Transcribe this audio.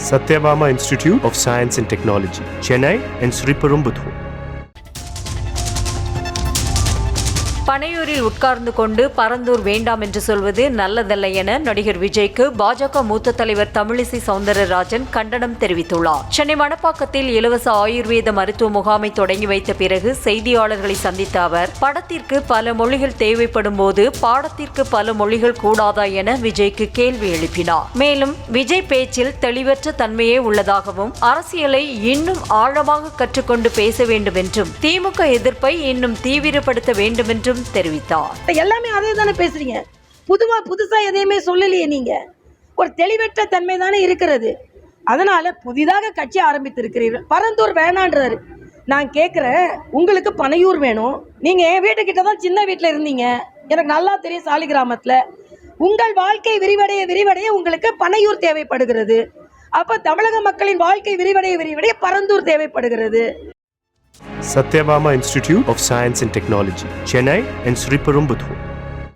Satyabama Institute of Science and Technology, Chennai and Sriperumbudur. பனையூரில் உட்கார்ந்து கொண்டு பரந்தூர் வேண்டாம் என்று சொல்வது நல்லதல்ல என நடிகர் விஜய்க்கு பாஜக மூத்த தலைவர் தமிழிசை சவுந்தரராஜன் கண்டனம் தெரிவித்துள்ளார். சென்னை மணப்பாக்கத்தில் இலவச ஆயுர்வேத மருத்துவ முகாமை தொடங்கி வைத்த பிறகு செய்தியாளர்களை சந்தித்த அவர், படத்திற்கு பல மொழிகள் தேவைப்படும் போது பாடத்திற்கு பல மொழிகள் கூடாதா என விஜய்க்கு கேள்வி எழுப்பினார். மேலும் விஜய் பேச்சில் தெளிவற்ற தன்மையே உள்ளதாகவும், அரசியலை இன்னும் ஆழமாக கற்றுக்கொண்டு பேச வேண்டும் என்றும், திமுக எதிர்ப்பை இன்னும் தீவிரப்படுத்த வேண்டும் என்றும் தெரிவித்தார். எல்லாமே அதே தானே பேசுறீங்க, புதுசா எதையுமே சொல்லலையே. நீங்க ஒரு தெளிவற்ற தன்மை தானே இருக்கிறது. அதனால புதிதாக கட்சி ஆரம்பித்திருக்கிறீர்கள். பரந்தூர் வேணான்றாரு. நான் கேட்கிறேன், உங்களுக்கு பனையூர் வேணும். நீங்க என் வீட்டுக்கிட்ட தான் சின்ன வீட்டில் இருந்தீங்க, எனக்கு நல்லா தெரியும். சாலி கிராமத்தில் உங்கள் வாழ்க்கை விரிவடைய உங்களுக்கு பனையூர் தேவைப்படுகிறது. அப்ப தமிழக மக்களின் வாழ்க்கை விரிவடைய பரந்தூர் தேவைப்படுகிறது. Satyabama Institute of Science and Technology, Chennai and Sriperumbudur.